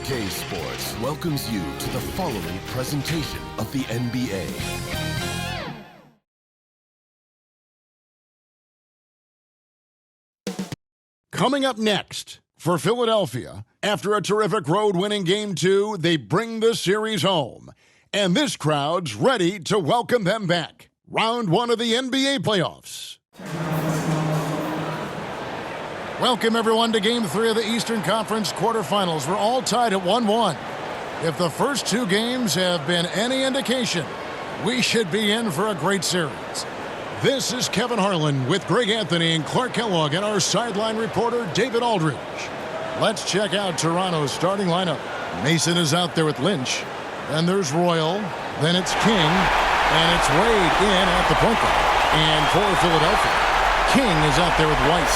2K Sports welcomes you to the following presentation of the NBA. Coming up next, for Philadelphia, after a terrific road-winning Game 2, they bring the series home. And this crowd's ready to welcome them back. Round 1 of the NBA playoffs. Welcome, everyone, to Game 3 of the Eastern Conference quarterfinals. We're all tied at 1-1. If the first 2 games have been any indication, we should be in for a great series. This is Kevin Harlan with Greg Anthony and Clark Kellogg and our sideline reporter, David Aldridge. Let's check out Toronto's starting lineup. Mason is out there with Lynch. Then there's Royal. Then it's King. And it's Wade in at the point guard. And for Philadelphia, King is out there with White.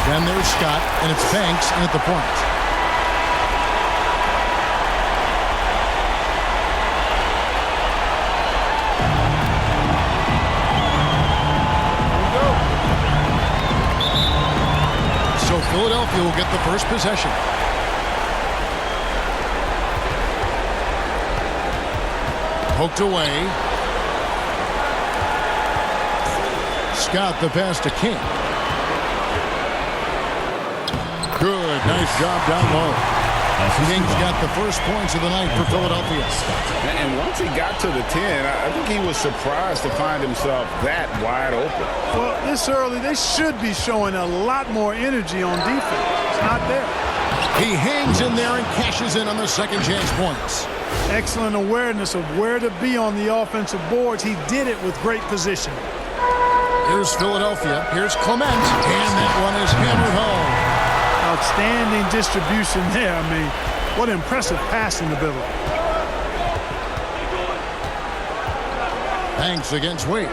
Then there's Scott, and it's Banks in at the point. So Philadelphia will get the first possession. Poked away. Scott the pass to King. Good, nice job down low. King's got the first points of the night for Philadelphia. And once he got to the 10, I think he was surprised to find himself that wide open. Well, this early, they should be showing a lot more energy on defense. It's not there. He hangs in there and cashes in on the second chance points. Excellent awareness of where to be on the offensive boards. He did it with great position. Here's Philadelphia. Here's Clement. And that one is hammered home. Outstanding distribution there. I mean, what impressive passing ability. Banks against Wade.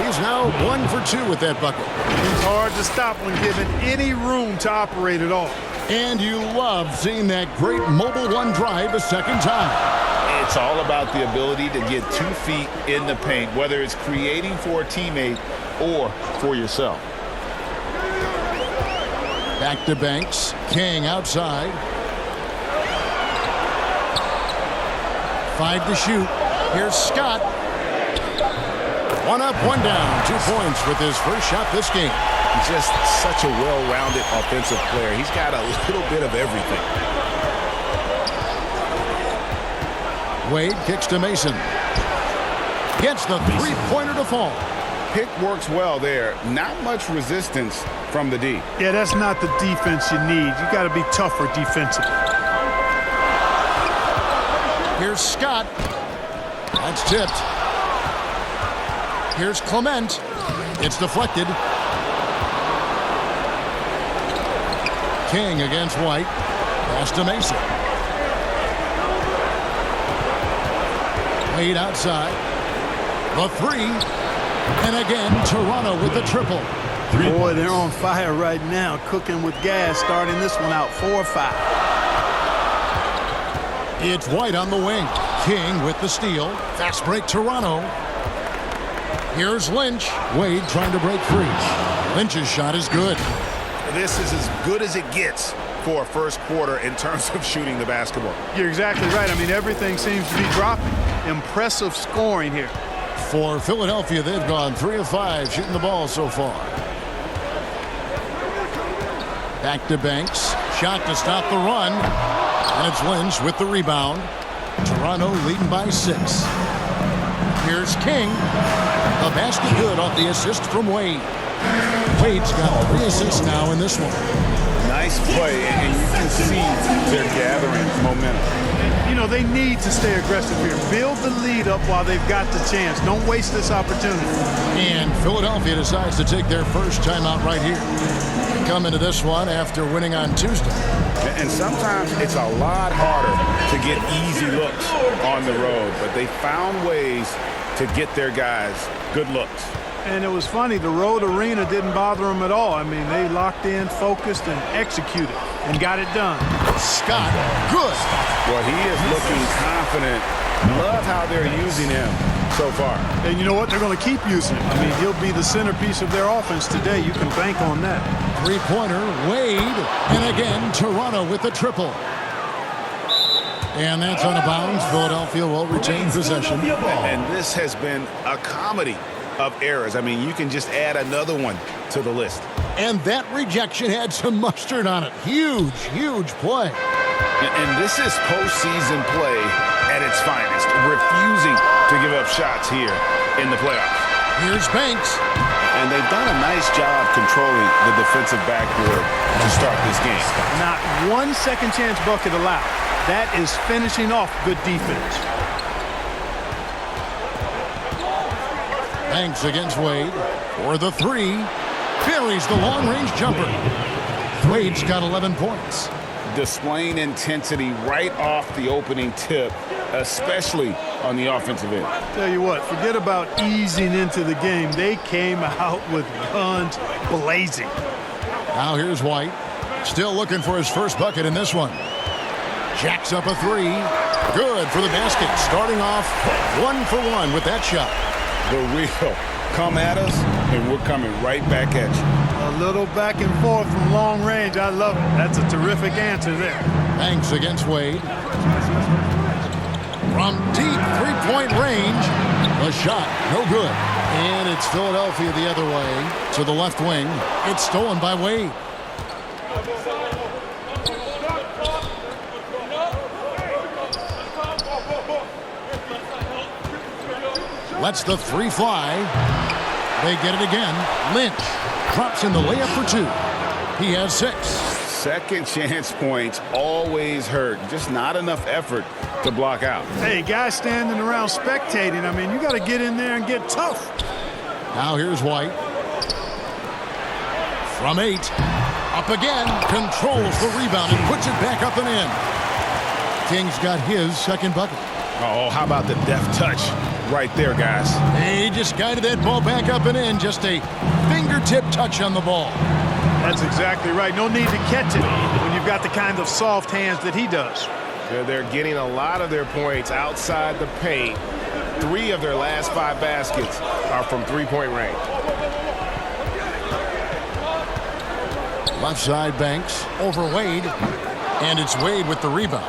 He's now 1 for 2 with that bucket. It's hard to stop when given any room to operate at all. And you love seeing that great mobile one drive a second time. It's all about the ability to get 2 feet in the paint, whether it's creating for a teammate or for yourself. Back to Banks. King outside. 5 to shoot. Here's Scott. 1 up, 1 down. 2 points with his first shot this game. He's just such a well-rounded offensive player. He's got a little bit of everything. Wade kicks to Mason. Gets the three-pointer to fall. Pick works well there. Not much resistance from the D. Yeah, that's not the defense you need. You got to be tougher defensively. Here's Scott. That's tipped. Here's Clement. It's deflected. King against White. Pass to Mason. Wade outside. The 3. And again, Toronto with the triple. Boy, they're on fire right now, cooking with gas, starting this one out 4-5. It's White on the wing. King with the steal. Fast break Toronto. Here's Lynch. Wade trying to break free. Lynch's shot is good. This is as good as it gets for a first quarter in terms of shooting the basketball. You're exactly right. I mean, everything seems to be dropping. Impressive scoring here. For Philadelphia, they've gone 3 of 5 shooting the ball so far. Back to Banks. Shot to stop the run. And it's Lynch with the rebound. Toronto leading by 6. Here's King. A basket good off the assist from Wade. Wade's got 3 assists now in this one. Nice play, and you can see they're gathering momentum. You know, they need to stay aggressive here. Build the lead up while they've got the chance. Don't waste this opportunity. And Philadelphia decides to take their first timeout right here. Come into this one after winning on Tuesday. And sometimes it's a lot harder to get easy looks on the road, but they found ways to get their guys good looks. And it was funny, the road arena didn't bother them at all. I mean, they locked in, focused, and executed, and got it done. Scott, good. Well, he is looking confident. Love how they're using him so far. And you know what? They're going to keep using him. I mean, he'll be the centerpiece of their offense today. You can bank on that. Three-pointer, Wade. And again, Toronto with the triple. And that's out of bounds. Philadelphia will retain possession. And this has been a comedy of errors. I mean, you can just add another one to the list. And that rejection had some mustard on it. Huge, huge play. And this is postseason play at its finest, refusing to give up shots here in the playoffs. Here's Banks. And they've done a nice job controlling the defensive backboard to start this game. Not one second chance bucket allowed. That is finishing off good defense. Banks against Wade for the three. Buries the long-range jumper. Wade's got 11 points. Displaying intensity right off the opening tip, especially on the offensive end. Tell you what, forget about easing into the game. They came out with guns blazing. Now here's White. Still looking for his first bucket in this one. Jacks up a three. Good for the basket. Starting off 1 for 1 with that shot. The real come at us, and we're coming right back at you. A little back and forth from long range. I love it. That's a terrific answer there. Banks against Wade. From deep three-point range. The shot, no good. And it's Philadelphia the other way to the left wing. It's stolen by Wade. Lets the three fly. They get it again. Lynch drops in the layup for two. He has 6. Second chance points always hurt. Just not enough effort to block out. Hey, guys standing around spectating. I mean, you got to get in there and get tough. Now here's White. From 8. Up again. Controls the rebound and puts it back up and in. King's got his second bucket. Oh, how about the deft touch right there, guys? He just guided that ball back up and in. Just a fingertip touch on the ball. That's exactly right. No need to catch it when you've got the kind of soft hands that he does. They're getting a lot of their points outside the paint. 3 of their last 5 baskets are from three-point range. Left side Banks over Wade. And it's Wade with the rebound.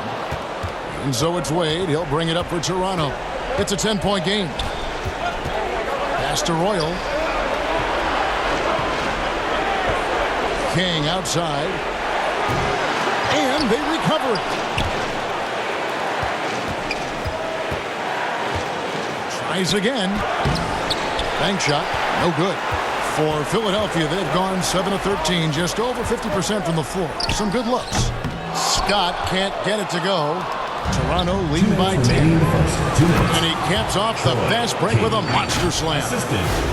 And so it's Wade. He'll bring it up for Toronto. It's a 10-point game. Pass to Royal. King outside. And they recover it. Tries again. Bank shot. No good. For Philadelphia, they've gone 7 of 13, just over 50% from the floor. Some good looks. Scott can't get it to go. Toronto leading by 10. And he caps off the fast break with a monster slam.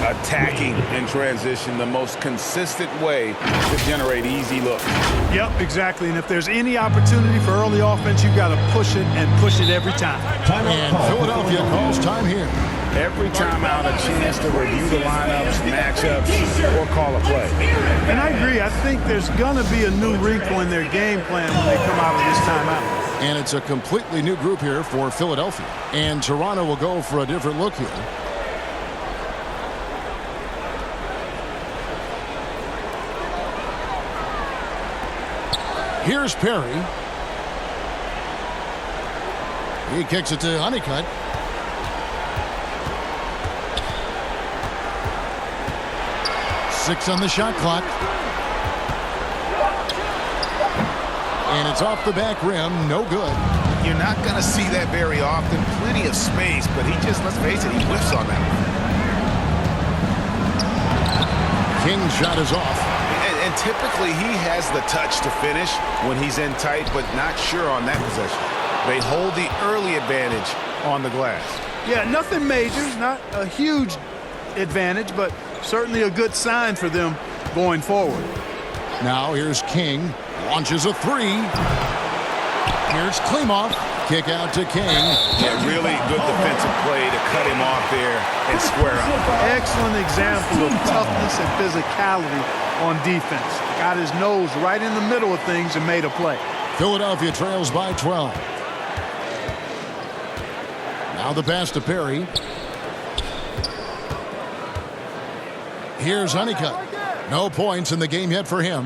Attacking in transition, the most consistent way to generate easy looks. Yep, exactly. And if there's any opportunity for early offense, you've got to push it and push it every time. And Philadelphia calls time here. Every time out, a chance to review the lineups, matchups, or call a play. And I agree. I think there's going to be a new wrinkle in their game plan when they come out of this timeout. And it's a completely new group here for Philadelphia. And Toronto will go for a different look here. Here's Perry. He kicks it to Honeycutt. Six on the shot clock. And it's off the back rim. No good. You're not going to see that very often. Plenty of space, but he just, let's face it, he whiffs on that one. King's shot is off. And typically he has the touch to finish when he's in tight, but not sure on that possession. They hold the early advantage on the glass. Yeah, nothing major, not a huge advantage, but certainly a good sign for them going forward. Now here's King. Launches a three. Here's Klimoff. Kick out to King. Yeah, really good defensive play to cut him off there and square up. Excellent example of toughness and physicality on defense. Got his nose right in the middle of things and made a play. Philadelphia trails by 12. Now the pass to Perry. Here's Honeycutt. No points in the game yet for him.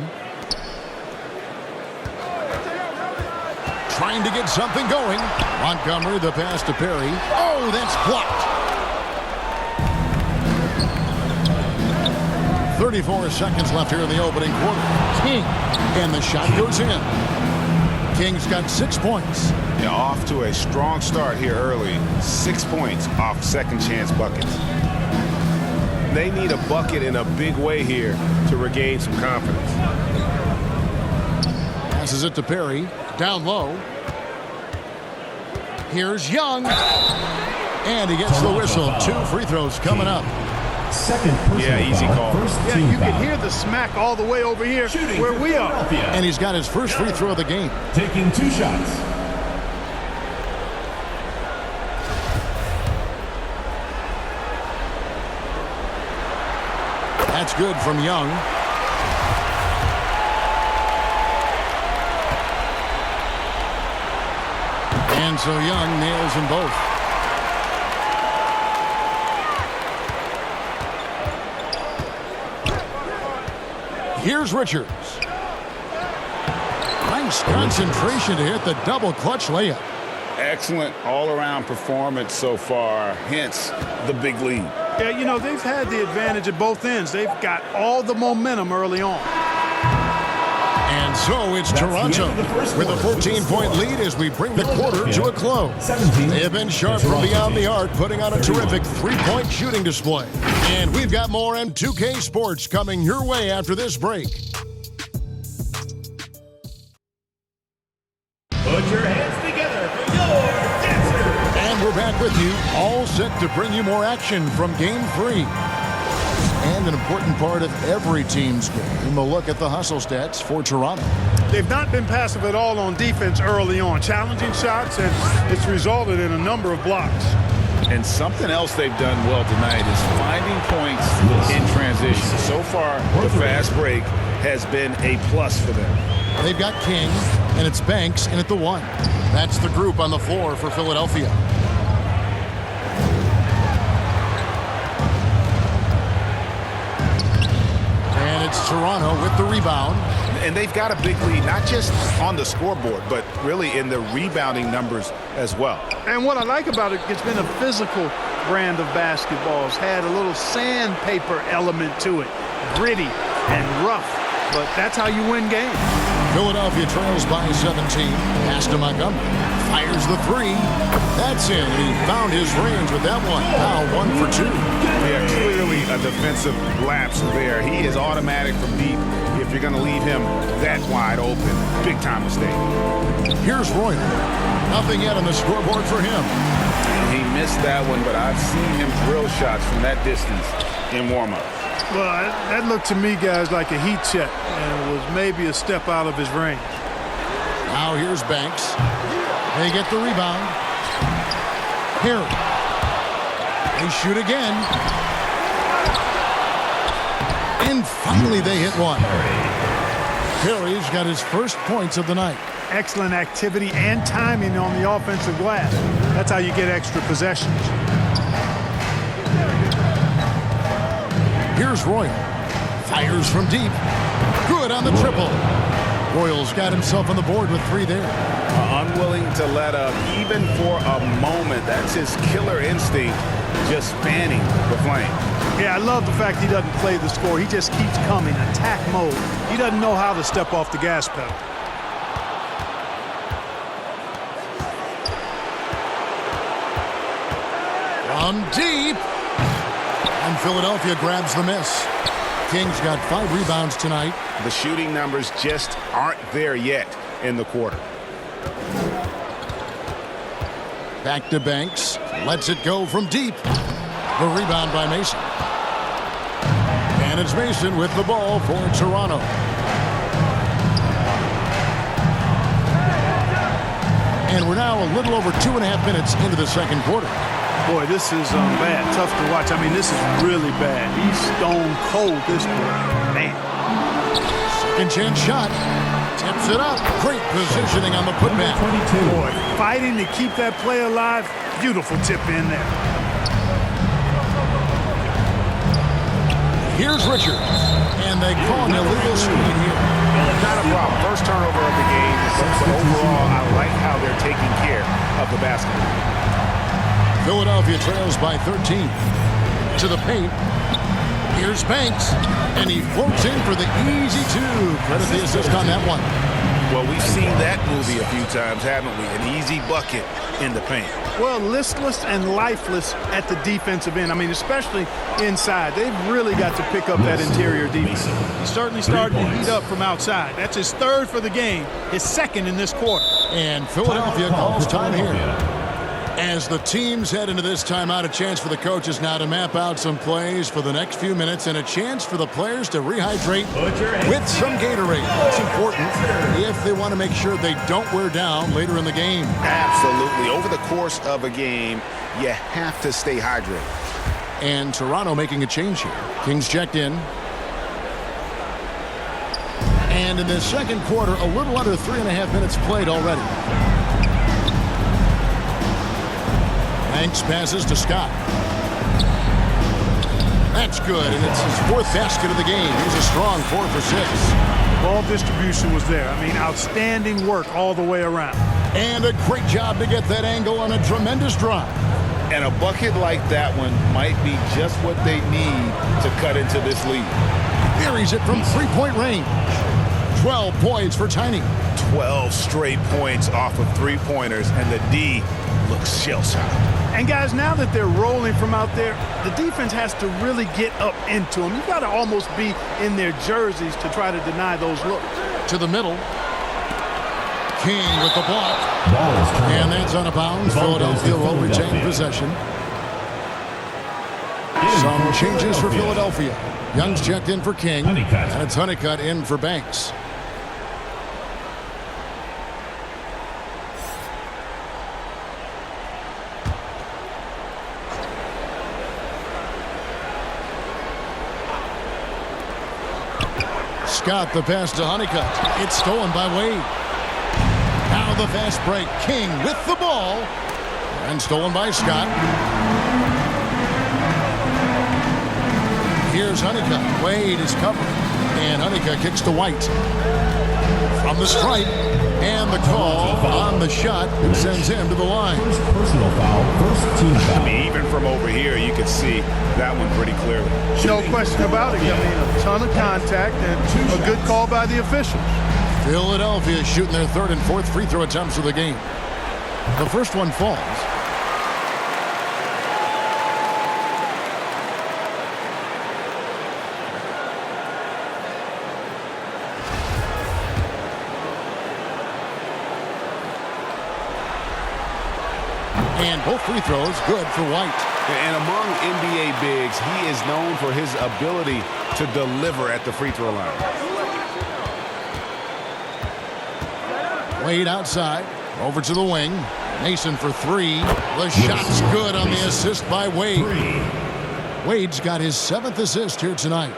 Trying to get something going. Montgomery, the pass to Perry. Oh, that's blocked. 34 seconds left here in the opening quarter. King, and the shot goes in. King's got 6 points. Yeah, off to a strong start here early. 6 points off second chance buckets. They need a bucket in a big way here to regain some confidence. Passes it to Perry. Down low. Here's Young. And he gets the whistle. 2 free throws coming up. Second personal Yeah, easy call. Yeah, you can hear the smack all the way over here where we are. And he's got his first free throw of the game. Taking 2 shots. That's good from Young. And so Young nails them both. Here's Richards. Nice concentration to hit the double clutch layup. Excellent all-around performance so far, hence the big lead. Yeah, you know, they've had the advantage at both ends. They've got all the momentum early on. And so it's Toronto with a 14-point lead as we bring the quarter to a close. They have been sharp from beyond the arc, putting on a terrific three-point shooting display. And we've got more M2K Sports coming your way after this break. Put your hands together for your dancer. And we're back with you, all set to bring you more action from Game 3. And an important part of every team's game, a look at the hustle stats for Toronto. They've not been passive at all on defense early on. Challenging shots, and it's resulted in a number of blocks. And something else they've done well tonight is finding points in transition. So far, the fast break has been a plus for them. They've got King, and it's Banks in at the 1. That's the group on the floor for Philadelphia. And it's Toronto with the rebound. And they've got a big lead, not just on the scoreboard, but really in the rebounding numbers as well. And what I like about it, it's been a physical brand of basketball. It's had a little sandpaper element to it. Gritty and rough, but that's how you win games. Philadelphia trails by 17. Pass to Montgomery. Fires the 3. That's in. He found his range with that one. Now 1 for 2. Yeah, clearly a defensive lapse there. He is automatic from deep. If you're going to leave him that wide open, big time mistake. Here's Royal. Nothing yet on the scoreboard for him. He missed that one, but I've seen him drill shots from that distance in warm-up. Well, that looked to me, guys, like a heat check, and it was maybe a step out of his range. Now here's Banks. They get the rebound. Perry. They shoot again. And finally they hit one. Perry's got his first points of the night. Excellent activity and timing on the offensive glass. That's how you get extra possessions. Here's Royal. Fires from deep. Good on the triple. Royal's got himself on the board with 3 there. Unwilling to let up, even for a moment. That's his killer instinct, just fanning the flame. Yeah, I love the fact he doesn't play the score. He just keeps coming, attack mode. He doesn't know how to step off the gas pedal. From deep. And Philadelphia grabs the miss. King's got 5 rebounds tonight. The shooting numbers just aren't there yet in the quarter. Back to Banks. Lets it go from deep. The rebound by Mason. And it's Mason with the ball for Toronto. And we're now a little over 2.5 minutes into the second quarter. Boy, this is bad. Tough to watch. I mean, this is really bad. He's stone cold this quarter. Man. Second chance shot. Tips it up. Great positioning on the putback. Boy, fighting to keep that play alive. Beautiful tip in there. Here's Richard. And they call an illegal screen here. Not a problem. First turnover of the game. But overall, I like how they're taking care of the basketball. Philadelphia trails by 13. To the paint. Here's Banks. And he floats in for the easy two. Credit the assist on that one. Well, we've seen that movie a few times, haven't we? An easy bucket in the paint. Well, listless and lifeless at the defensive end. I mean, especially inside. They've really got to pick up that interior defense. He's certainly starting to heat up from outside. That's his third for the game, his second in this quarter. And Philadelphia calls time here. As the teams head into this timeout, a chance for the coaches now to map out some plays for the next few minutes and a chance for the players to rehydrate with some Gatorade. That's important if they want to make sure they don't wear down later in the game. Absolutely. Over the course of a game, you have to stay hydrated. And Toronto making a change here. Kings checked in. And in the second quarter, a little under 3.5 minutes played already. Banks passes to Scott. That's good, and it's his fourth basket of the game. He's a strong 4 for 6. Ball distribution was there. I mean, outstanding work all the way around. And a great job to get that angle on a tremendous drive. And a bucket like that one might be just what they need to cut into this lead. Buries it from three-point range. 12 points for Tiny. 12 straight points off of three-pointers, and the D looks shell-shocked. And guys, now that they're rolling from out there, the defense has to really get up into them. You've got to almost be in their jerseys to try to deny those looks. To the middle. King with the block. And that's out of bounds. Philadelphia will retain possession. Some changes for Philadelphia. Young's checked in for King. And it's Honeycutt in for Banks. Scott the pass to Honeycutt. It's stolen by Wade. Now the fast break. King with the ball. And stolen by Scott. Here's Honeycutt. Wade is covered. And Honeycutt kicks to White. From the stripe. And the call on the shot sends him to the line. First personal foul, first team foul. I mean, even from over here, you can see that one pretty clearly. No question about it. I mean, a ton of contact and a good call by the officials. Philadelphia shooting their third and fourth free throw attempts of the game. The first one falls. And both free throws good for White. And among NBA bigs, he is known for his ability to deliver at the free throw line. Wade outside. Over to the wing. Mason for three. The shot's good on the assist by Wade. Wade's got his 7th assist here tonight.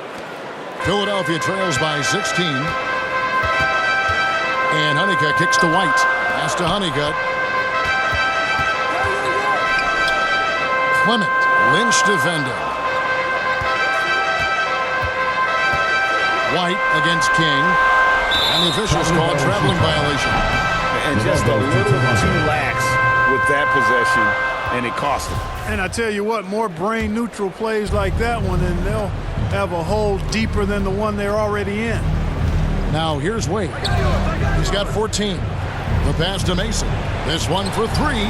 Philadelphia trails by 16. And Honeycutt kicks to White. Pass to Honeycutt. Clement, Lynch defending. White against King. And the officials call a traveling violation. And just a little too lax with that possession, and it cost him. And I tell you what, more brain-neutral plays like that one, and they'll have a hole deeper than the one they're already in. Now here's Wade. He's got 14. The pass to Mason. This one for three.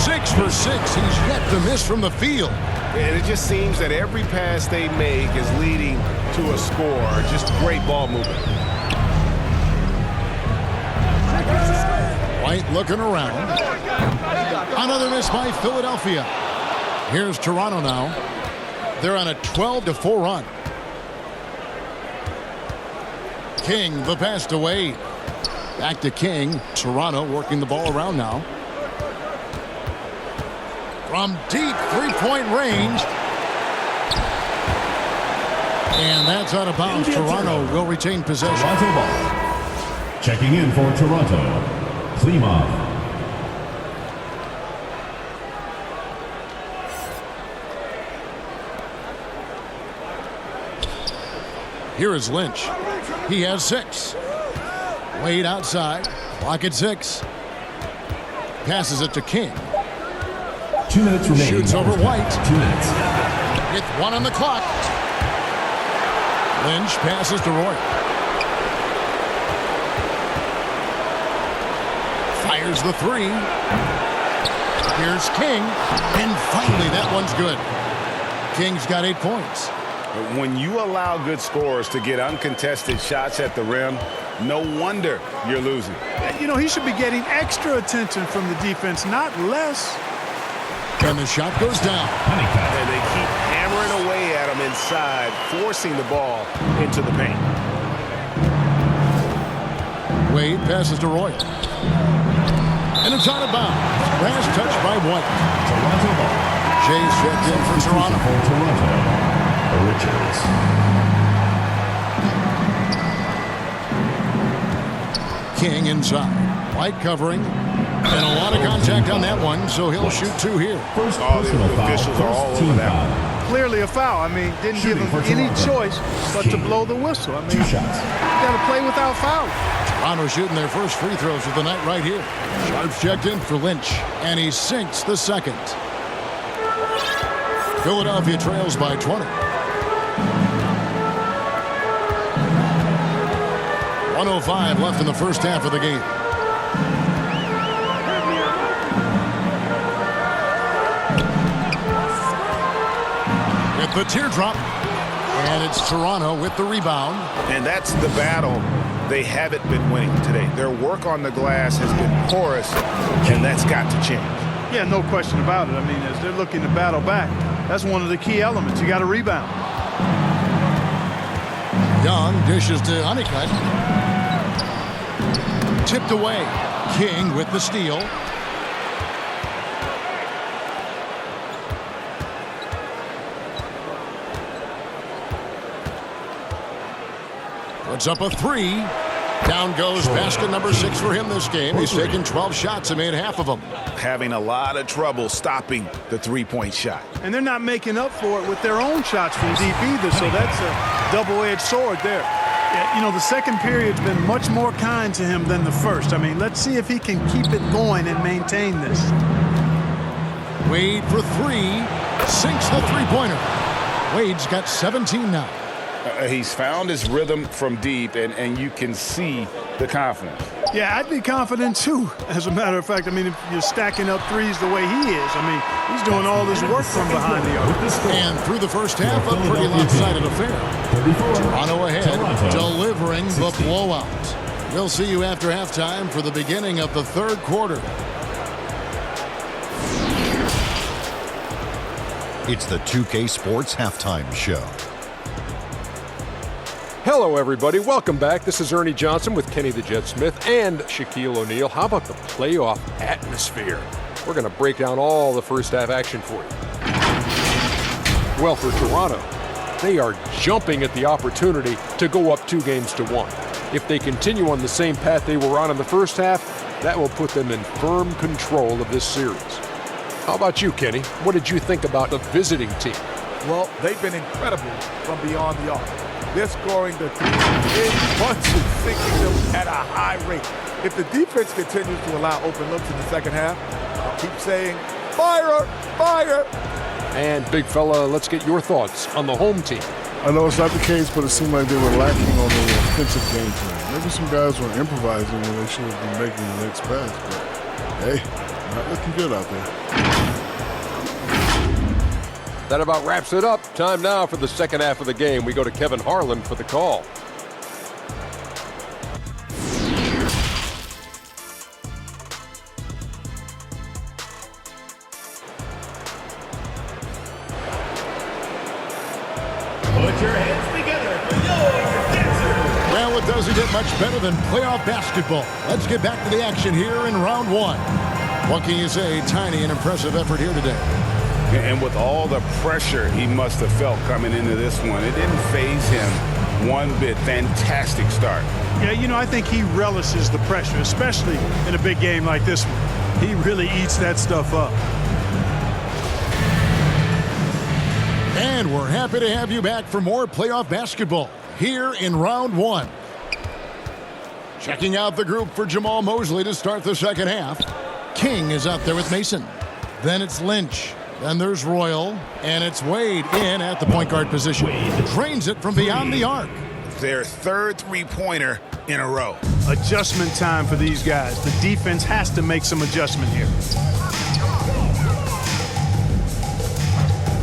6 for 6. He's yet to miss from the field. And it just seems that every pass they make is leading to a score. Just great ball movement. White looking around. Another miss by Philadelphia. Here's Toronto now. They're on a 12-4 run. King, the pass to Wade. Back to King. Toronto working the ball around now. From deep three-point range. And that's out of bounds. Toronto will retain possession. Toronto ball. Checking in for Toronto, Klimov. Here is Lynch. He has 6. Wade outside. Clock at 6. Passes it to King. 2 minutes remaining. Shoots over White. 2 minutes. With 1 on the clock. Lynch passes to Roy. Fires the 3. Here's King. And finally, that one's good. King's got 8 points. When you allow good scorers to get uncontested shots at the rim, no wonder you're losing. You know, he should be getting extra attention from the defense, not less. And the shot goes down. And they keep hammering away at him inside, forcing the ball into the paint. Wade passes to Roy. And it's out of bounds. Last touch by White. Toronto ball. Jay's checked in for Toronto. For Toronto. Richards. King inside. White covering. And a lot of contact on that one, so he'll shoot 2 here. First Oh, personal the foul. officials are all First over team that foul. Clearly a foul. I mean, didn't give Shooting him for any Toronto. choice but to King. blow the whistle. I mean, 2 shots. you got to play without fouling. Toronto shooting their first free throws of the night right here. Sharps checked in for Lynch, and he sinks the second. Philadelphia trails by 20. 1:05 left in the first half of the game. With the teardrop, and it's Toronto with the rebound. And that's the battle they haven't been winning today. Their work on the glass has been porous, and that's got to change. Yeah, no question about it. I mean, as they're looking to battle back, that's one of the key elements. You got to rebound. Young dishes to Honeycutt. Tipped away. King with the steal. Puts up a 3. Down goes basket number 6 for him this game. He's taken 12 shots and made half of them. Having a lot of trouble stopping the three-point shot. And they're not making up for it with their own shots from deep either, so that's a double-edged sword there. Yeah, you know, the second period's been much more kind to him than the first. I mean, let's see if he can keep it going and maintain this. Wade for 3. Sinks the three-pointer. Wade's got 17 now. He's found his rhythm from deep, and you can see the confidence. Yeah, I'd be confident too, as a matter of fact. I mean, if you're stacking up threes the way he is, I mean, he's doing all this work from behind the arc. And through the first half, a pretty lopsided affair. Toronto ahead, delivering the blowout. We'll see you after halftime for the beginning of the third quarter. It's the 2K Sports Halftime Show. Hello, everybody. Welcome back. This is Ernie Johnson with Kenny the Jet Smith and Shaquille O'Neal. How about the playoff atmosphere? We're going to break down all the first half action for you. Well, for Toronto, they are jumping at the opportunity to go up 2-1. If they continue on the same path they were on in the first half, that will put them in firm control of this series. How about you, Kenny? What did you think about the visiting team? Well, they've been incredible from beyond the arc. They're scoring the big bunches, sinking them at a high rate. If the defense continues to allow open looks in the second half, I'll keep saying, fire, fire. And big fella, let's get your thoughts on the home team. I know it's not the case, but it seemed like they were lacking on the offensive game plan. Maybe some guys were improvising when they should have been making the next pass, but hey, not looking good out there. That about wraps it up. Time now for the second half of the game. We go to Kevin Harlan for the call. Put your hands together for your dancer. Well, it doesn't get much better than playoff basketball. Let's get back to the action here in round 1. What can you say? Tiny and impressive effort here today. And with all the pressure he must have felt coming into this one, it didn't faze him one bit. Fantastic start. Yeah, you know, I think he relishes the pressure, especially in a big game like this one. He really eats that stuff up. And we're happy to have you back for more playoff basketball. here in round one. Checking out the group for Jamal Mosley to start the second half. King is out there with Mason. Then it's Lynch. Then there's Royal. And it's Wade in at the point guard position. Drains it from beyond the arc. Their third three-pointer in a row. Adjustment time for these guys. The defense has to make some adjustment here.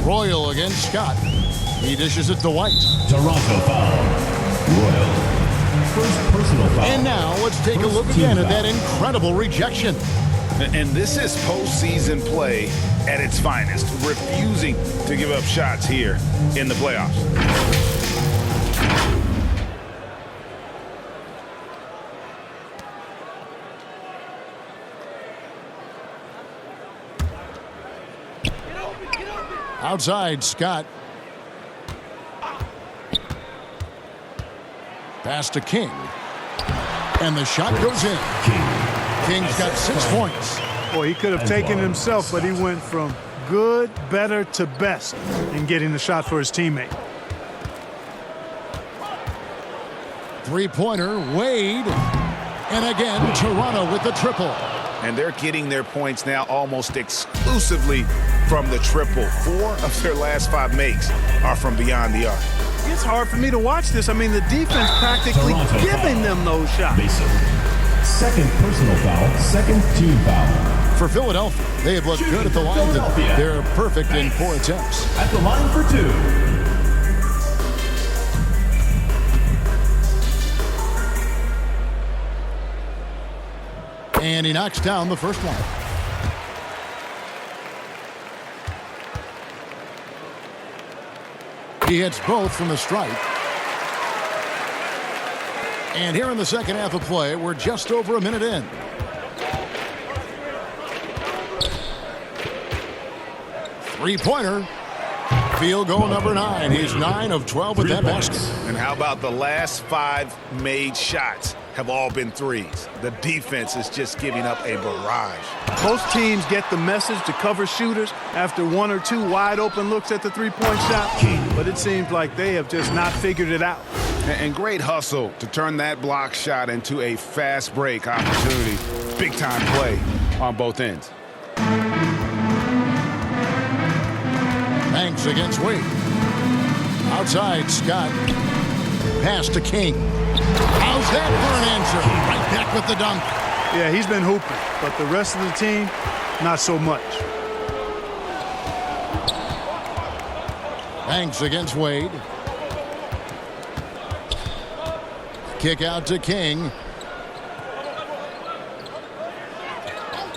Royal against Scott. He dishes it to White. Toronto foul. Royal. First personal foul. And now let's take a look again at that incredible rejection. And this is postseason play at its finest, refusing to give up shots here in the playoffs. Outside, Scott. Pass to King. And the shot goes in. King's got 6 points. Boy, he could have taken it himself, but he went from good, better to best in getting the shot for his teammate. Three-pointer, Wade. And again, Toronto with the triple. And they're getting their points now almost exclusively from the triple. 4 of their last 5 makes are from beyond the arc. It's hard for me to watch this. I mean, the defense practically giving them those shots. Mason. Second personal foul, second team foul. For Philadelphia, they have looked good at the line. They're perfect in 4 attempts. At the line for 2. And he knocks down the first one. He hits both from the stripe. And here in the second half of play, we're just over a minute in. Three-pointer. Field goal number 9. He's 9 of 12 with that basket. And how about the last 5 made shots have all been threes? The defense is just giving up a barrage. Most teams get the message to cover shooters after 1 or 2 wide open looks at the three-point shot, but it seems like they have just not figured it out. And great hustle to turn that block shot into a fast break opportunity. Big time play on both ends. Banks against Wade. Outside, Scott. Pass to King. How's that for an answer? Right back with the dunk. Yeah, he's been hooping, but the rest of the team, not so much. Banks against Wade. Kick out to King.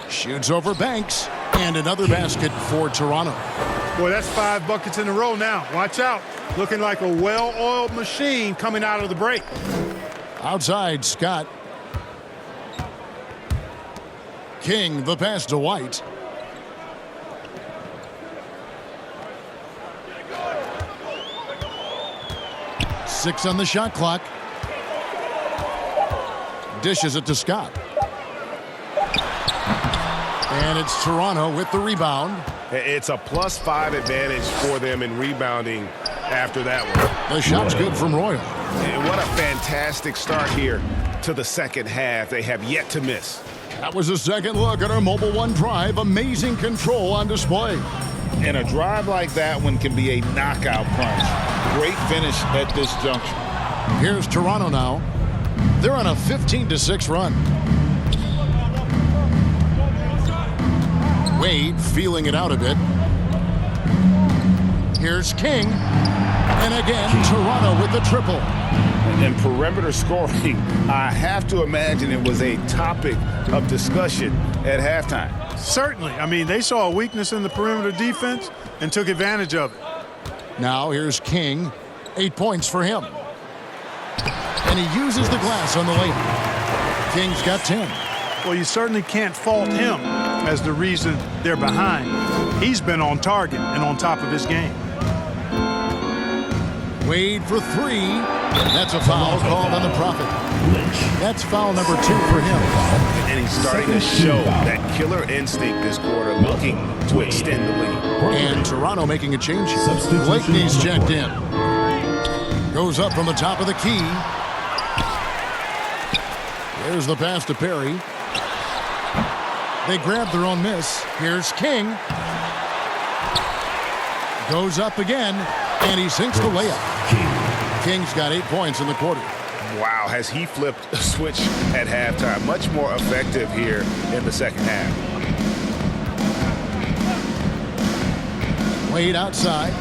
Shoots over Banks. And another basket for Toronto. Boy, that's 5 buckets in a row now. Watch out. Looking like a well-oiled machine coming out of the break. Outside, Scott. King, the pass to White. Six on the shot clock. Dishes it to Scott. And it's Toronto with the rebound. It's a +5 advantage for them in rebounding after that one. The shot's good from Royal. And what a fantastic start here to the second half. They have yet to miss. That was a second look at our Mobile One drive. Amazing control on display. And a drive like that one can be a knockout punch. Great finish at this juncture. Here's Toronto now. They're on a 15-6 run. Wade feeling it out a bit. Here's King. And again, Toronto with the triple. And perimeter scoring, I have to imagine it was a topic of discussion at halftime. Certainly. I mean, they saw a weakness in the perimeter defense and took advantage of it. Now here's King. 8 points for him. And he uses the glass on the layup. King's got 10. Well, you certainly can't fault him as the reason they're behind. He's been on target and on top of his game. Wade for 3. That's a foul called on the Prophet. That's foul number 2 for him. And he's starting to show that killer instinct this quarter, looking to extend the lead. And Toronto making a change here. Blakeney's checked in. Goes up from the top of the key. There's the pass to Perry. They grab their own miss. Here's King. Goes up again, and he sinks the layup. King's got 8 points in the quarter. Wow, has he flipped a switch at halftime? Much more effective here in the second half. Wade outside.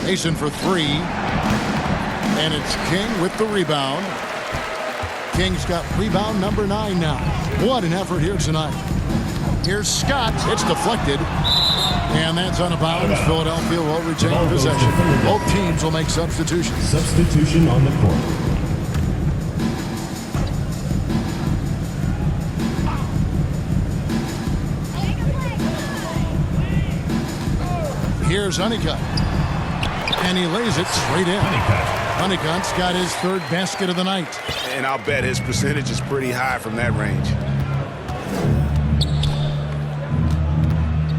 Mason for 3. And it's King with the rebound. King's got rebound number 9 now. What an effort here tonight. Here's Scott. It's deflected. And that's out of bounds. Philadelphia will retain possession. Both teams will make substitutions. Substitution on the court. Here's Honeycutt. And he lays it straight in. Honeycutt's got his 3rd basket of the night. And I'll bet his percentage is pretty high from that range.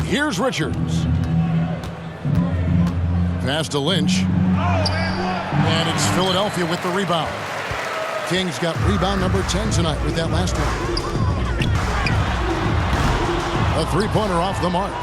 Here's Richards. Pass to Lynch. And it's Philadelphia with the rebound. King's got rebound number 10 tonight with that last one. A 3-pointer off the mark.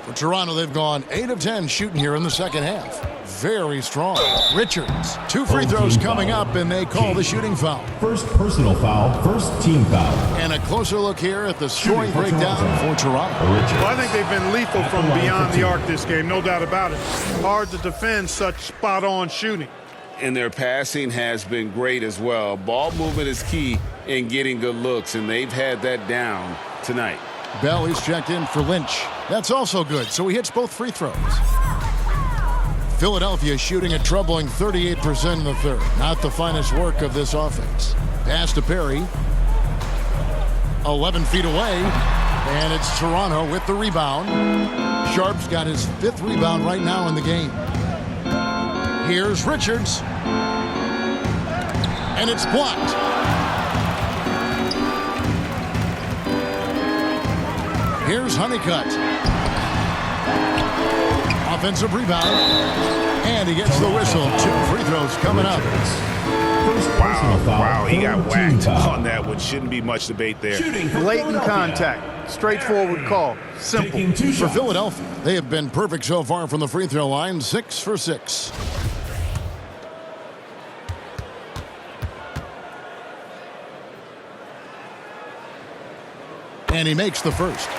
For Toronto, they've gone 8 of 10 shooting here in the second half. Very strong. Richards. 2 free throws coming up, and they call the shooting foul. First personal foul, first team foul. And a closer look here at the scoring breakdown for Toronto. Well, I think they've been lethal from beyond the arc this game, no doubt about it. Hard to defend such spot-on shooting. And their passing has been great as well. Ball movement is key in getting good looks, and they've had that down tonight. Bell is checked in for Lynch. That's also good, so he hits both free throws. Philadelphia shooting a troubling 38% in the third. Not the finest work of this offense. Pass to Perry. 11 feet away. And it's Toronto with the rebound. Sharp's got his 5th rebound right now in the game. Here's Richards. And it's blocked. Here's Honeycutt. Offensive rebound. And he gets the whistle. 2 free throws coming up. Wow, he got whacked on that one. Shouldn't be much debate there. Blatant contact. Straightforward call. Simple. For Philadelphia, they have been perfect so far from the free throw line. 6 for 6. And he makes the first.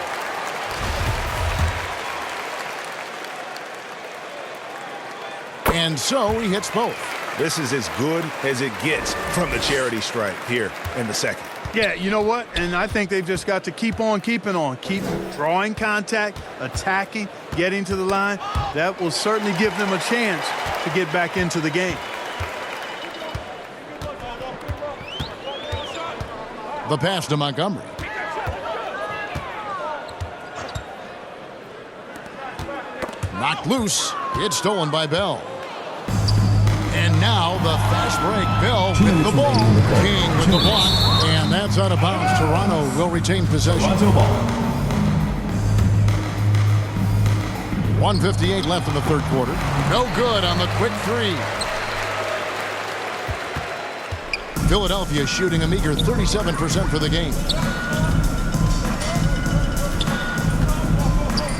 And so he hits both. This is as good as it gets from the charity stripe here in the second. Yeah, you know what? And I think they've just got to keep on keeping on. Keep drawing contact, attacking, getting to the line. That will certainly give them a chance to get back into the game. The pass to Montgomery. Knocked loose. It's stolen by Bell. And now the fast break. Bell with the ball. King with the block. And that's out of bounds. Toronto will retain possession. 1:58 left in the third quarter. No good on the quick 3. Philadelphia shooting a meager 37% for the game.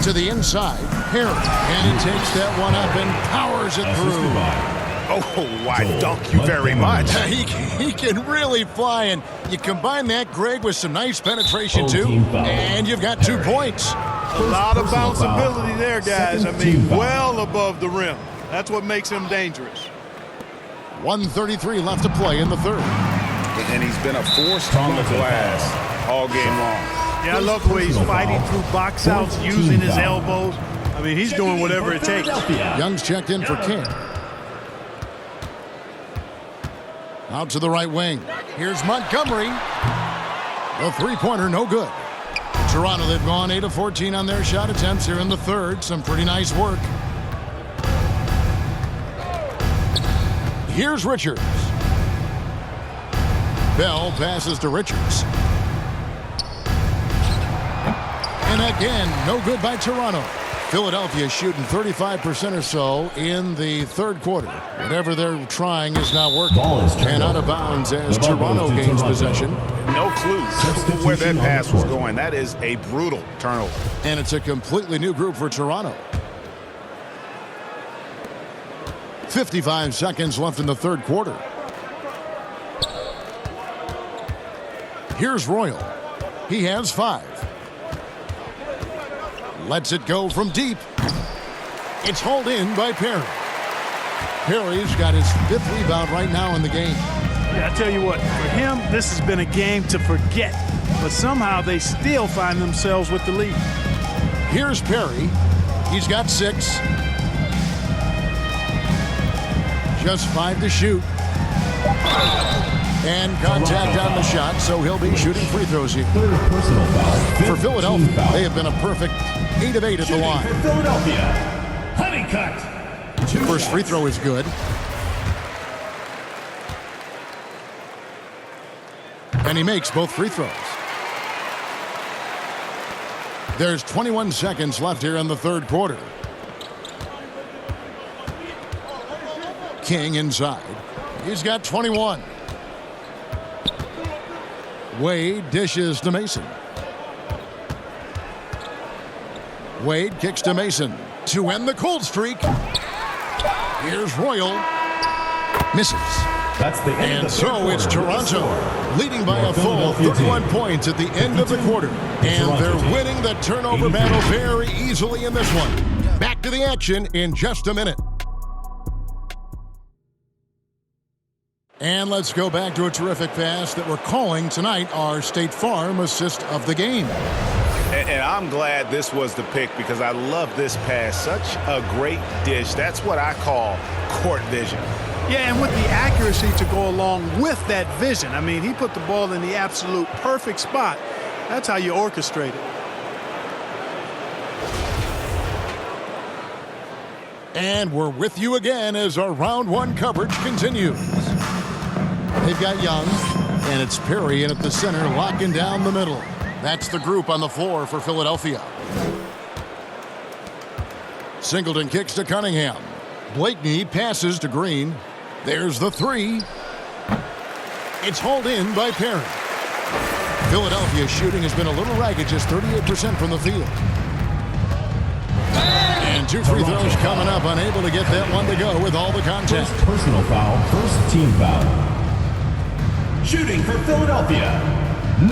To the inside, Perry, and he takes that one up and powers it through. Oh, why thank you very much. He can really fly, and you combine that, Greg, with some nice penetration too, and you've got 2 points. A lot of bounceability there, guys. I mean, well above the rim. That's what makes him dangerous. 1:33 left to play in the third. And he's been a force on the glass all game long. Yeah, I love the way he's fighting through box outs, using his elbows. I mean, he's doing whatever it takes. Young's checked in for King. Out to the right wing. Here's Montgomery. The 3-pointer, no good. Toronto, they've gone 8 of 14 on their shot attempts here in the third. Some pretty nice work. Here's Richards. Bell passes to Richards. And again, no good by Toronto. Philadelphia shooting 35% or so in the third quarter. Whatever they're trying is not working. And out of bounds as Toronto gains possession. No clue where that pass was going. That is a brutal turnover. And it's a completely new group for Toronto. 55 seconds left in the third quarter. Here's Royal. He has 5. Lets it go from deep. It's hauled in by Perry. Perry's got his 5th rebound right now in the game. Yeah, I tell you what, for him, this has been a game to forget. But somehow they still find themselves with the lead. Here's Perry. He's got 6. Just 5 to shoot. And contact on the shot, so he'll be shooting free throws here. For Philadelphia, they have been a perfect 8 of 8 at the line. Philadelphia, Honeycutt. First free throw is good. And he makes both free throws. There's 21 seconds left here in the third quarter. King inside. He's got 21. Wade dishes to Mason. Wade kicks to Mason to end the cold streak. Here's Royal. Misses. That's the end and of the so third it's quarter. Toronto leading by a full 31 points at the end of the quarter. And they're winning the turnover battle very easily in this one. Back to the action in just a minute. And let's go back to a terrific pass that we're calling tonight our State Farm assist of the game. And I'm glad this was the pick because I love this pass. Such a great dish. That's what I call court vision. Yeah, and with the accuracy to go along with that vision. I mean, he put the ball in the absolute perfect spot. That's how you orchestrate it. And we're with you again as our round 1 coverage continues. They've got Young, and it's Perry in at the center, locking down the middle. That's the group on the floor for Philadelphia. Singleton kicks to Cunningham. Blakeney passes to Green. There's the 3. It's hauled in by Perry. Philadelphia's shooting has been a little ragged, just 38% from the field. And 2 free throws coming up, unable to get that one to go with all the contact. First personal foul, first team foul. Shooting for Philadelphia,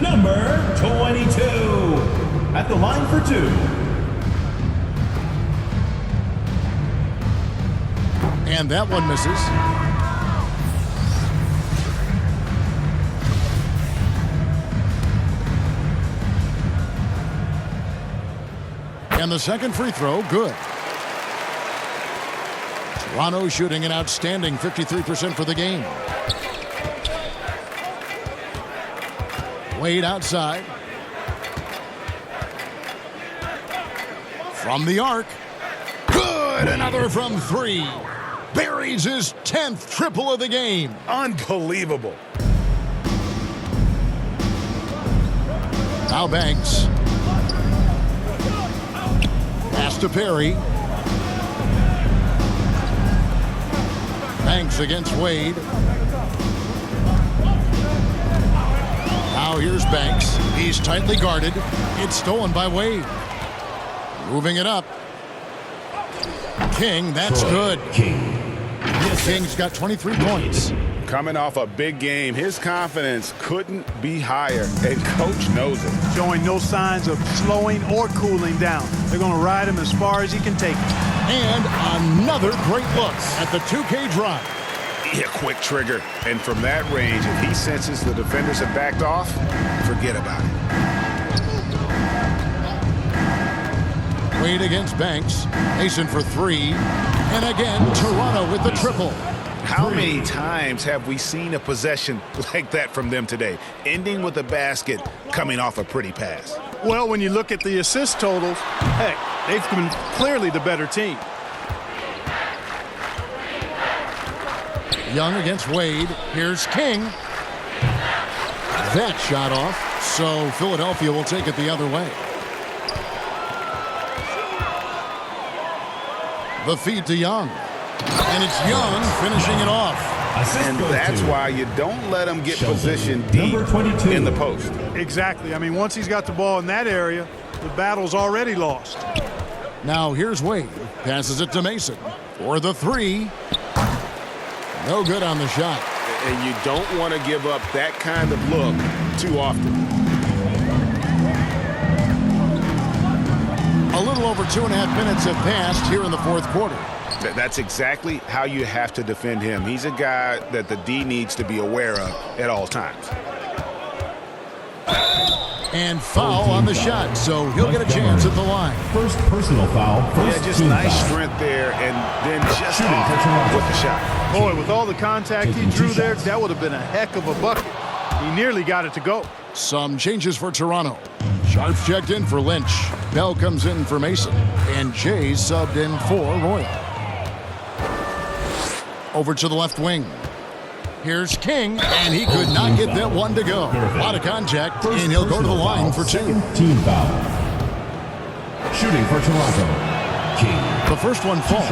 number 22. At the line for 2. And that one misses. And the second free throw, good. Toronto shooting an outstanding 53% for the game. Wade outside. From the arc. Good! Another from 3. Buries his 10th triple of the game. Unbelievable. Now Banks. Pass to Perry. Banks against Wade. Now here's Banks. He's tightly guarded. It's stolen by Wade. Moving it up. King, that's good. King's got 23 points. Coming off a big game, his confidence couldn't be higher, and Coach knows it. Showing no signs of slowing or cooling down. They're going to ride him as far as he can take him. And another great look at the 2K drive. Yeah, quick trigger. And from that range, if he senses the defenders have backed off, forget about it. Wade against Banks. Mason for 3. And again, Toronto with the triple. How many times have we seen a possession like that from them today, ending with a basket coming off a pretty pass? Well, when you look at the assist totals, heck, they've been clearly the better team. Young against Wade. Here's King. That shot off, so Philadelphia will take it the other way. The feed to Young. And it's Young finishing it off. And that's why you don't let him get positioned deep in the post. Exactly. I mean, once he's got the ball in that area, the battle's already lost. Now here's Wade. Passes it to Mason for the three. No good on the shot. And you don't want to give up that kind of look too often. A little over 2.5 minutes have passed here in the fourth quarter. That's exactly how you have to defend him. He's a guy that the D needs to be aware of at all times. And foul on the shot, so he'll get a chance at the line. First personal foul. Yeah, just nice strength there, and then just off with the shot. Boy, with all the contact he drew there, that would have been a heck of a bucket. He nearly got it to go. Some changes for Toronto. Sharps checked in for Lynch. Bell comes in for Mason. And Jay subbed in for Royal. Over to the left wing. Here's King, and he could not get that one to go. A lot of contact, and he'll go to the line for two. Team foul. Shooting for Toronto. King. The first one falls.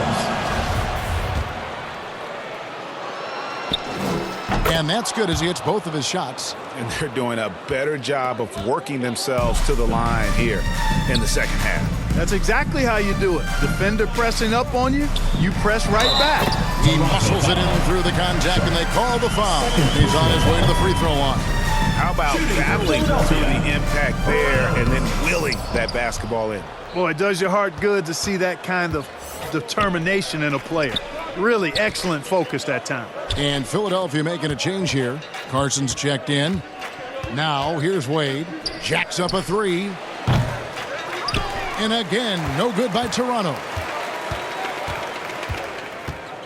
And that's good as he hits both of his shots. And they're doing a better job of working themselves to the line here in the second half. That's exactly how you do it. Defender pressing up on you, you press right back. He muscles it in through the contact, and they call the foul. He's on his way to the free throw line. How about battling through the impact there and then wheeling that basketball in? Boy, it does your heart good to see that kind of determination in a player. Really excellent focus that time. And Philadelphia making a change here. Carson's checked in. Now here's Wade. Jacks up a three. And again, no good by Toronto.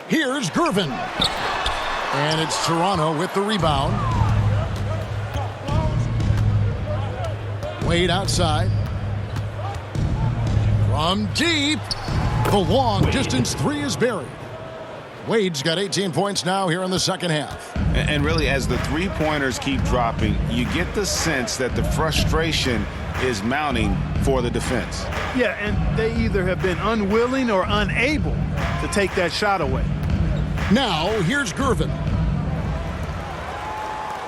Here's Gervin. And it's Toronto with the rebound. Wade outside. From deep. The long distance three is buried. Wade's got 18 points now here in the second half. And really, as the three-pointers keep dropping, you get the sense that the frustration is mounting for the defense. Yeah, and they either have been unwilling or unable to take that shot away. Now, here's Gervin.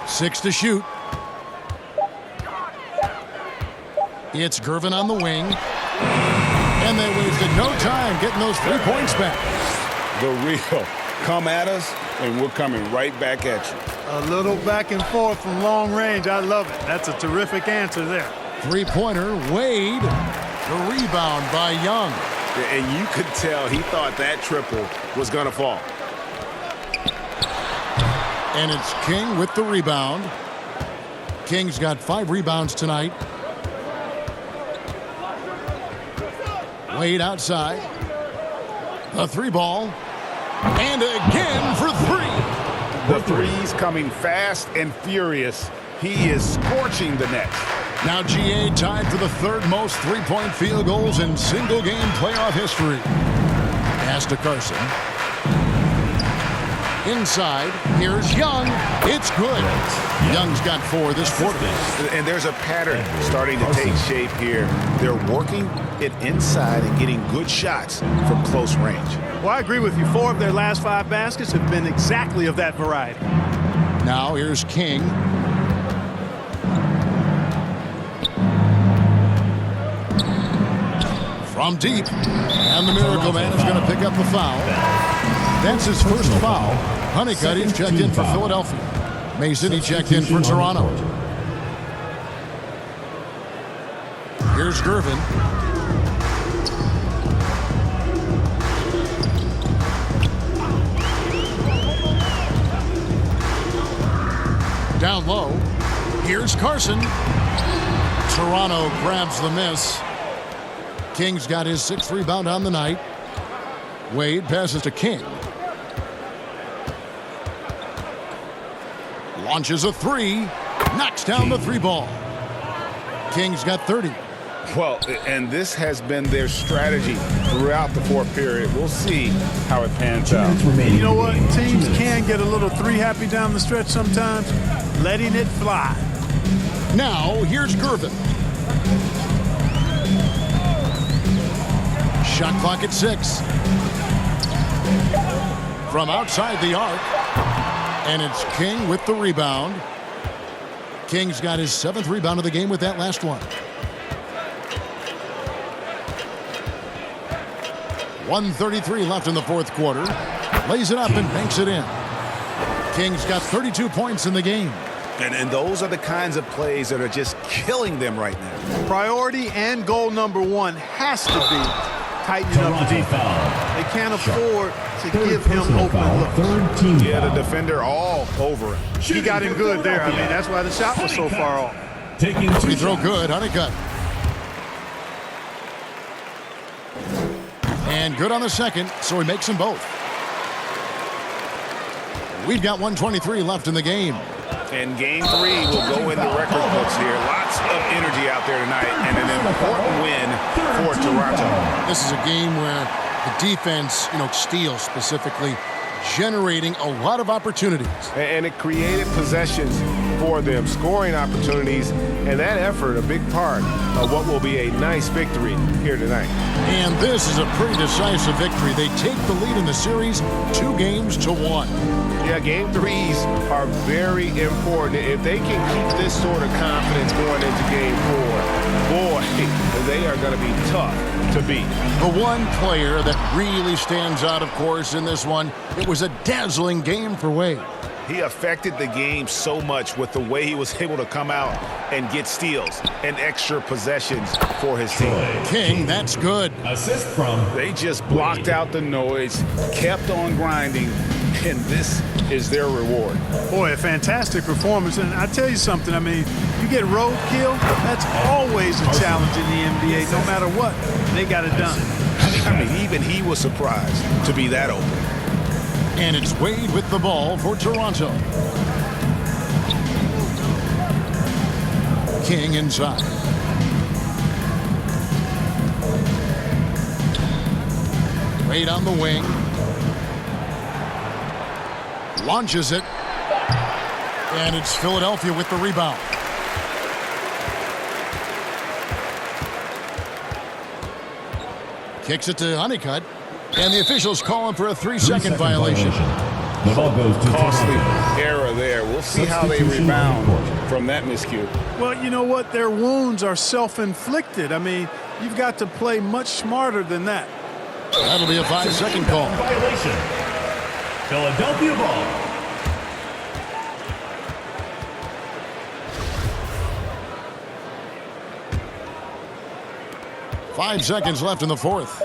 6 to shoot. It's Gervin on the wing. And they wasted no time getting those 3 points back. The real come at us, and we're coming right back at you. A little back and forth from long range. I love it. That's a terrific answer there. Three-pointer, Wade. The rebound by Young. And you could tell he thought that triple was going to fall. And it's King with the rebound. King's got 5 rebounds tonight. Wade outside. The three ball. And again for three. The three's coming fast and furious. He is scorching the net. Now GA tied for the third most three-point field goals in single-game playoff history. Pass to Carson. Inside, here's Young. It's good. Young's got 4 this quarter. And there's a pattern starting to take shape here. They're working it inside and getting good shots from close range. Well, I agree with you. 4 of their last 5 baskets have been exactly of that variety. Now here's King. From deep. And the Miracle Man is going to pick up the foul. That's his first foul. Honeycutt is checked in for Philadelphia. Mason, he checked in for Toronto. Here's Gervin. Down low. Here's Carson. Toronto grabs the miss. King's got his 6th rebound on the night. Wade passes to King. Launches a 3. Knocks down the 3 ball. King's got 30. Well, and this has been their strategy throughout the fourth period. We'll see how it pans out. You know what? Teams can get a little 3 happy down the stretch sometimes. Letting it fly. Now, here's Gervin. Shot clock at 6. From outside the arc. And it's King with the rebound. King's got his 7th rebound of the game with that last one. 1:33 left in the 4th quarter. Lays it up and banks it in. King's got 32 points in the game. And those are the kinds of plays that are just killing them right now. Priority and goal number 1 has to be tightening up the defense. They can't afford to give him open looks. Yeah, the defender all over him. He got him good there. I mean, that's why the shot was so far off. Free throw good. Honeycutt. And good on the second, so he makes them both. We've got 1:23 left in the game. And game 3 will go in the record books here. Lots of energy out there tonight and an important win for Toronto. This is a game where the defense, steals specifically, generating a lot of opportunities. And it created possessions for them, scoring opportunities, and that effort a big part of what will be a nice victory here tonight. And this is a pretty decisive victory. They take the lead in the series 2-1. Yeah, game 3s are very important. If they can keep this sort of confidence going into game 4, boy, they are going to be tough to beat. The one player that really stands out, of course, in this one, it was a dazzling game for Wade. He affected the game so much with the way he was able to come out and get steals and extra possessions for his team. King, that's good. Assist from. They just blocked out the noise, kept on grinding, and this is their reward. Boy, a fantastic performance. And I tell you something, I mean, you get roadkill, that's always a challenge in the NBA. No matter what, they got it done. I mean, even he was surprised to be that open. And it's Wade with the ball for Toronto. King inside. Wade on the wing. Launches it. And it's Philadelphia with the rebound. Kicks it to Honeycutt. And the officials calling for a 3-second violation. The ball goes to Costly error there. We'll see how they rebound from that miscue. Well, you know what? Their wounds are self-inflicted. I mean, you've got to play much smarter than that. That'll be a 5-second call. Violation. Philadelphia ball. Five seconds left in the 4th.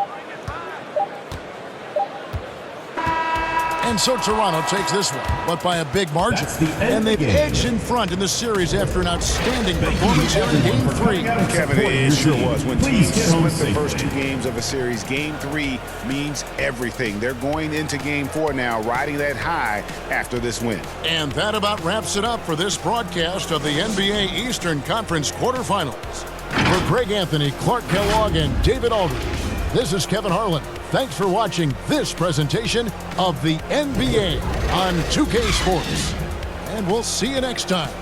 And so Toronto takes this one, but by a big margin. And they've edged in front in the series after an outstanding performance here in Game 3. Kevin, it sure was. When teams split the first 2 games of a series, Game 3 means everything. They're going into Game 4 now, riding that high after this win. And that about wraps it up for this broadcast of the NBA Eastern Conference quarterfinals. For Greg Anthony, Clark Kellogg, and David Aldridge, this is Kevin Harlan. Thanks for watching this presentation of the NBA on 2K Sports. And we'll see you next time.